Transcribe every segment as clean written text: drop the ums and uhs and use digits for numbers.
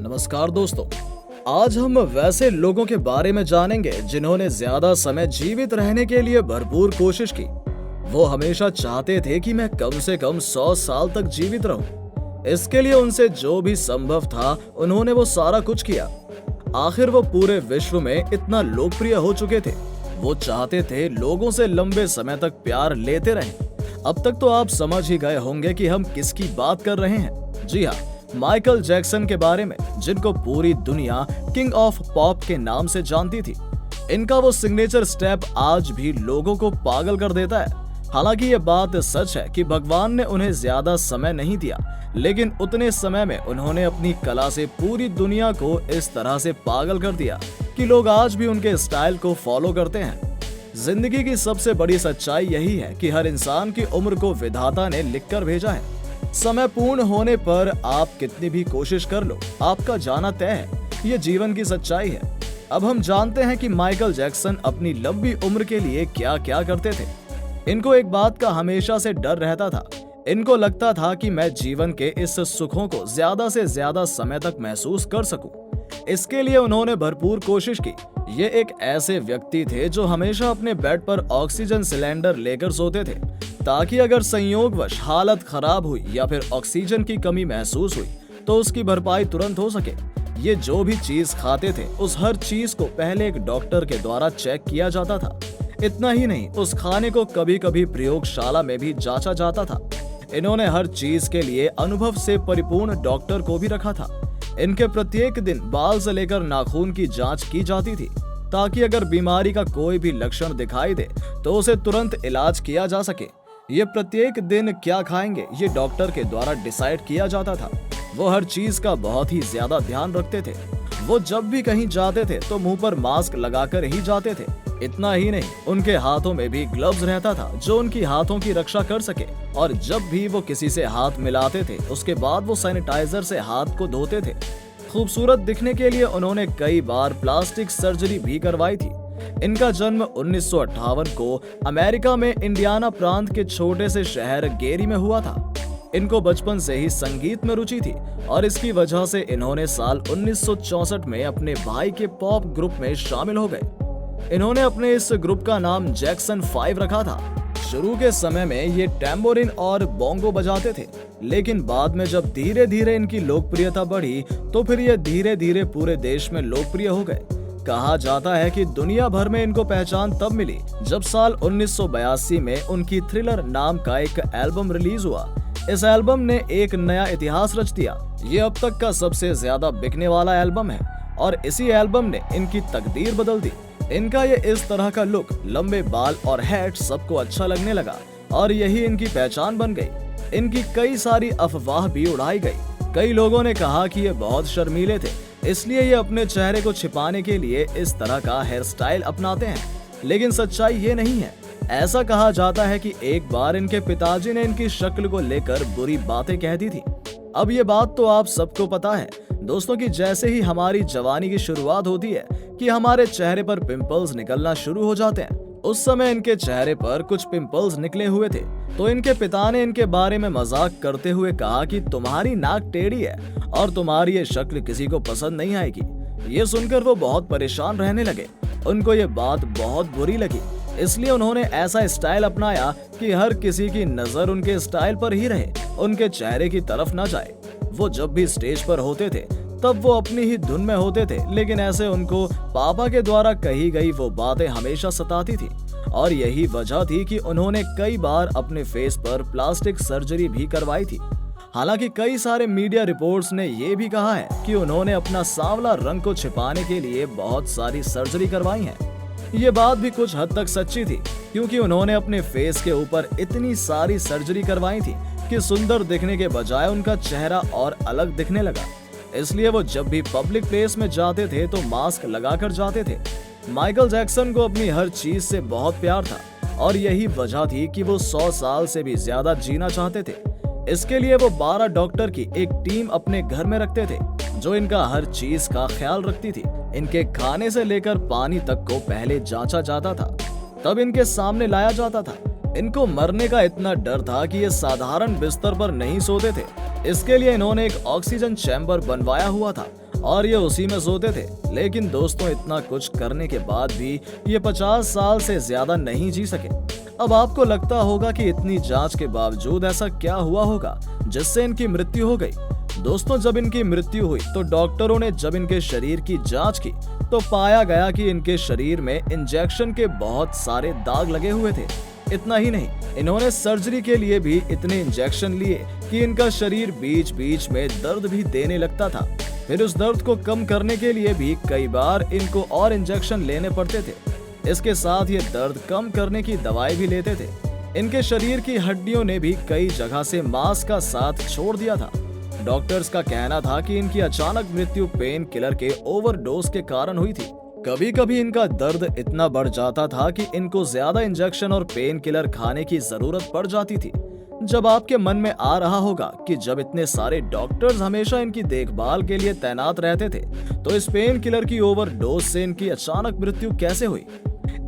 नमस्कार दोस्तों। आज हम वैसे लोगों के बारे में जानेंगे जिन्होंने ज्यादा समय जीवित रहने के लिए भरपूर कोशिश की। वो हमेशा चाहते थे कि मैं कम से कम 100 साल तक जीवित रहूं। इसके लिए उनसे जो भी संभव था उन्होंने वो सारा कुछ किया। आखिर वो पूरे विश्व में इतना लोकप्रिय हो चुके थे। वो चाहते थे लोगों से लंबे समय तक प्यार लेते रहें। अब तक तो आप समझ ही गए होंगे कि हम किसकी बात कर रहे हैं। जी हाँ, माइकल जैक्सन के बारे में, जिनको पूरी दुनिया किंग ऑफ पॉप के नाम से जानती थी। इनका वो सिग्नेचर स्टेप आज भी लोगों को पागल कर देता है। हालांकि ये बात सच है कि भगवान ने उन्हें ज्यादा समय नहीं दिया, लेकिन उतने समय में उन्होंने अपनी कला से पूरी दुनिया को इस तरह से पागल कर दिया कि लोग आज भी उनके स्टाइल को फॉलो करते हैं। जिंदगी की सबसे बड़ी सच्चाई यही है कि हर इंसान की उम्र को विधाता ने लिखकर भेजा है। समय पूर्ण होने पर आप कितनी भी कोशिश कर लो, आपका जाना तय है। ये जीवन की सच्चाई है। अब हम जानते हैं कि माइकल जैक्सन अपनी लंबी उम्र के लिए क्या क्या करते थे। इनको एक बात का हमेशा से डर रहता था। इनको लगता था कि मैं जीवन के इस सुखों को ज्यादा से ज्यादा समय तक महसूस कर सकूं। इसके लिए उन्होंने भरपूर कोशिश की। ये एक ऐसे व्यक्ति थे जो हमेशा अपने बेड पर ऑक्सीजन सिलेंडर लेकर सोते थे, ताकि अगर संयोगवश हालत खराब हुई या फिर ऑक्सीजन की कमी महसूस हुई तो उसकी भरपाई तुरंत हो सके। ये जो भी चीज खाते थे उस हर चीज को पहले एक डॉक्टर के द्वारा चेक किया जाता था। इतना ही नहीं, उस खाने को कभी कभी प्रयोगशाला में भी जांचा जाता था। इन्होंने हर चीज के लिए अनुभव से परिपूर्ण डॉक्टर को भी रखा था। इनके प्रत्येक दिन बाल से लेकर नाखून की जांच की जाती थी, ताकि अगर बीमारी का कोई भी लक्षण दिखाई दे तो उसे तुरंत इलाज किया जा सके। ये प्रत्येक दिन क्या खाएंगे ये डॉक्टर के द्वारा डिसाइड किया जाता था। वो हर चीज का बहुत ही ज्यादा ध्यान रखते थे। वो जब भी कहीं जाते थे तो मुंह पर मास्क लगाकर ही जाते थे। इतना ही नहीं, उनके हाथों में भी ग्लव्स रहता था जो उनकी हाथों की रक्षा कर सके। और जब भी वो किसी से हाथ मिलाते थे उसके बाद वो सैनिटाइजर से हाथ को धोते थे। खूबसूरत दिखने के लिए उन्होंने कई बार प्लास्टिक सर्जरी भी करवाई थी। इनका जन्म 1958 को अमेरिका में इंडियाना प्रांत के छोटे से शहर गेरी में हुआ था। इनको बचपन से ही संगीत में रुचि थी और इसकी वजह से इन्होंने साल 1964 में अपने भाई के पॉप ग्रुप में शामिल हो गए। इन्होंने अपने इस ग्रुप का नाम जैक्सन 5 रखा था। शुरू के समय में ये टैम्बोरिन और बोंगो बजाते थे, लेकिन बाद में जब धीरे धीरे इनकी लोकप्रियता बढ़ी तो फिर ये धीरे धीरे पूरे देश में लोकप्रिय हो गए। कहा जाता है कि दुनिया भर में इनको पहचान तब मिली जब साल 1982 में उनकी थ्रिलर नाम का एक एल्बम रिलीज हुआ। इस एल्बम ने एक नया इतिहास रच दिया। ये अब तक का सबसे ज्यादा बिकने वाला एल्बम है और इसी एल्बम ने इनकी तकदीर बदल दी। इनका ये इस तरह का लुक, लंबे बाल और हैट सबको अच्छा लगने लगा और यही इनकी पहचान बन गई। इनकी कई सारी अफवाह भी उड़ाई गई। कई लोगों ने कहा कि ये बहुत शर्मीले थे, इसलिए ये अपने चेहरे को छिपाने के लिए इस तरह का हेयर स्टाइल अपनाते हैं, लेकिन सच्चाई ये नहीं है। ऐसा कहा जाता है कि एक बार इनके पिताजी ने इनकी शक्ल को लेकर बुरी बातें कह दी थी। अब ये बात तो आप सबको पता है दोस्तों कि जैसे ही हमारी जवानी की शुरुआत होती है कि हमारे चेहरे पर पिंपल्स निकलना शुरू हो जाते हैं। उस समय इनके चेहरे पर कुछ पिंपल्स निकले हुए थे, तो इनके पिता ने इनके बारे में मजाक करते हुए कहा कि तुम्हारी नाक टेढ़ी है और तुम्हारी ये शक्ल किसी को पसंद नहीं आएगी। ये सुनकर वो बहुत परेशान रहने लगे। उनको ये बात बहुत बुरी लगी, इसलिए उन्होंने ऐसा स्टाइल अपनाया कि हर किसी की नजर उनके स्टाइल पर ही रहे, उनके चेहरे की तरफ न जाए। वो जब भी स्टेज पर होते थे तब वो अपनी ही धुन में होते थे, लेकिन ऐसे उनको पापा के द्वारा कही गई वो बातें हमेशा सताती थी और यही वजह थी कि उन्होंने कई बार अपने फेस पर प्लास्टिक सर्जरी भी करवाई थी। हालांकि कई सारे मीडिया रिपोर्ट्स ने ये भी कहा है कि उन्होंने अपना सांवला रंग को छिपाने के लिए बहुत सारी सर्जरी करवाई है। ये बात भी कुछ हद तक सच्ची थी, क्योंकि उन्होंने अपने फेस के ऊपर इतनी सारी सर्जरी करवाई थी कि सुंदर दिखने के बजाय उनका चेहरा और अलग दिखने लगा। इसलिए वो जब भी पब्लिक प्लेस में जाते थे तो मास्क लगाकर जाते थे। माइकल जैक्सन को अपनी हर चीज से बहुत प्यार था और यही वजह थी कि वो 100 साल से भी ज्यादा जीना चाहते थे। इसके लिए वो 12 डॉक्टर की एक टीम अपने घर में रखते थे जो इनका हर चीज का ख्याल रखती थी। इनके खाने से लेकर पानी तक को पहले जांचा जाता था, तब इनके सामने लाया जाता था। इनको मरने का इतना डर था कि ये साधारण बिस्तर पर नहीं सोते थे। इसके लिए इन्होंने एक ऑक्सीजन चैम्बर बनवाया हुआ था और ये उसी में सोते थे। लेकिन दोस्तों, इतना कुछ करने के बाद भी ये 50 साल से ज्यादा नहीं जी सके। अब आपको लगता होगा कि इतनी जांच के बावजूद ऐसा क्या हुआ होगा जिससे इनकी मृत्यु हो गई। दोस्तों, जब इनकी मृत्यु हुई तो डॉक्टरों ने जब इनके शरीर की जांच की तो पाया गया कि इनके शरीर में इंजेक्शन के बहुत सारे दाग लगे हुए थे। इतना ही नहीं, इन्होंने सर्जरी के लिए भी इतने इंजेक्शन लिए कि इनका शरीर बीच बीच में दर्द भी देने लगता था। फिर उस दर्द को कम करने के लिए भी कई बार इनको और इंजेक्शन लेने पड़ते थे। इसके साथ ये दर्द कम करने की दवाई भी लेते थे। इनके शरीर की हड्डियों ने भी कई जगह से मांस का साथ छोड़ दिया था। डॉक्टर्स का कहना था कि इनकी अचानक मृत्यु पेन किलर के ओवरडोज के कारण हुई थी। कभी कभी इनका दर्द इतना बढ़ जाता था कि इनको ज्यादा इंजेक्शन और पेन किलर खाने की जरूरत पड़ जाती थी। जब आपके मन में आ रहा होगा कि जब इतने सारे डॉक्टर्स हमेशा इनकी देखभाल के लिए तैनात रहते थे तो इस पेन किलर की ओवरडोज से इनकी अचानक मृत्यु कैसे हुई।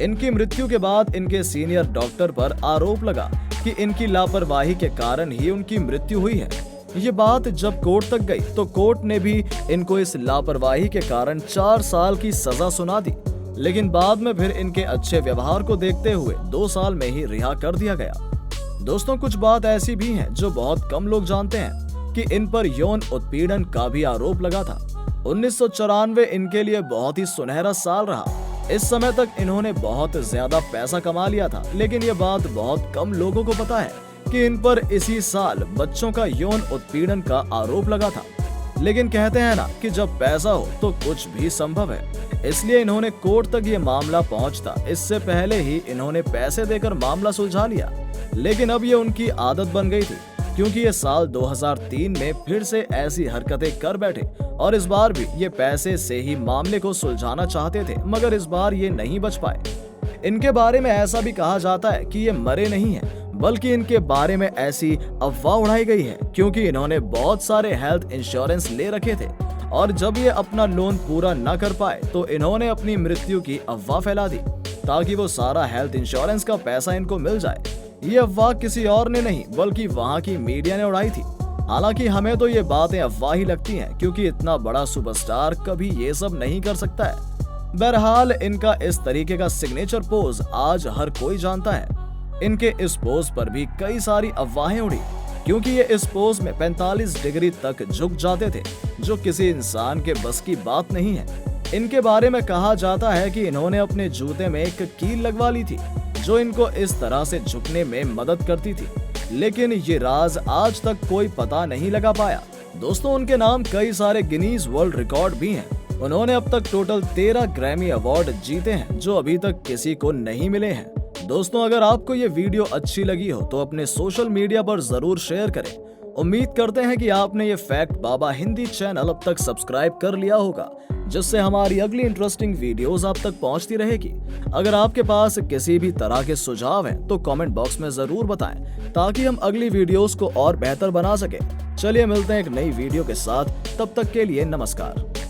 इनकी मृत्यु के बाद इनके सीनियर डॉक्टर पर आरोप लगा कि इनकी लापरवाही के कारण ही उनकी मृत्यु हुई है। ये बात जब कोर्ट तक गई तो कोर्ट ने भी इनको इस लापरवाही के कारण 4 साल की सजा सुना दी। लेकिन बाद में फिर इनके अच्छे व्यवहार को देखते हुए 2 साल में ही रिहा कर दिया गया। दोस्तों, कुछ बात ऐसी भी है जो बहुत कम लोग जानते हैं कि इन पर यौन उत्पीड़न का भी आरोप लगा था। 1994 इनके लिए बहुत ही सुनहरा साल रहा। इस समय तक इन्होंने बहुत ज्यादा पैसा कमा लिया था। लेकिन ये बात बहुत कम लोगों को पता है कि इन पर इसी साल बच्चों का यौन उत्पीड़न का आरोप लगा था। लेकिन कहते हैं ना कि जब पैसा हो तो कुछ भी संभव है, इसलिए इन्होंने कोर्ट तक ये मामला पहुंचता इससे पहले ही इन्होंने पैसे देकर मामला सुलझा लिया। लेकिन अब ये उनकी आदत बन गई थी, क्योंकि ये साल 2003 में फिर से ऐसी हरकतें कर बैठे और इस बार भी ये पैसे से ही मामले को सुलझाना चाहते थे, मगर इस बार ये नहीं बच पाए। इनके बारे में ऐसा भी कहा जाता है कि ये मरे नहीं हैं, बल्कि इनके बारे में ऐसी अफवाह उड़ाई गई है क्योंकि इन्होंने बहुत सारे हेल्थ इंश्योरेंस ले रखे थे और जब ये अपना लोन पूरा न कर पाए तो इन्होंने अपनी मृत्यु की अफवाह फैला दी ताकि वो सारा हेल्थ इंश्योरेंस का पैसा इनको मिल जाए। ये अफवाह किसी और ने नहीं बल्कि वहाँ की मीडिया ने उड़ाई थी। हालांकि हमें तो ये बातें अफवाह ही लगती हैं, क्योंकि इतना बड़ा सुपरस्टार कभी ये सब नहीं कर सकता है। बहरहाल, इनका इस तरीके का सिग्नेचर पोज आज हर कोई जानता है। इनके इस पोज पर भी कई सारी अफवाहें उड़ी, क्योंकि ये इस पोज में 45 डिग्री तक झुक जाते थे, जो किसी इंसान के बस की बात नहीं है। इनके बारे में कहा जाता है कि इन्होंने अपने जूते में एक कील लगवा ली थी जो इनको इस तरह से झुकने में मदद करती थी। लेकिन ये राज आज तक कोई पता नहीं लगा पाया। दोस्तों, उनके नाम कई सारे गिनीज वर्ल्ड रिकॉर्ड भी हैं। उन्होंने अब तक टोटल 13 ग्रैमी अवार्ड जीते हैं, जो अभी तक किसी को नहीं मिले हैं। दोस्तों, अगर आपको ये वीडियो अच्छी लगी हो तो अपने सोशल मीडिया पर जरूर शेयर करें। उम्मीद करते हैं कि आपने ये फैक्ट बाबा हिंदी चैनल अब तक सब्सक्राइब कर लिया होगा, जिससे हमारी अगली इंटरेस्टिंग वीडियोस आप तक पहुंचती रहेगी। अगर आपके पास किसी भी तरह के सुझाव हैं तो कमेंट बॉक्स में जरूर बताएं, ताकि हम अगली वीडियोस को और बेहतर बना सके। चलिए मिलते हैं एक नई वीडियो के साथ, तब तक के लिए नमस्कार।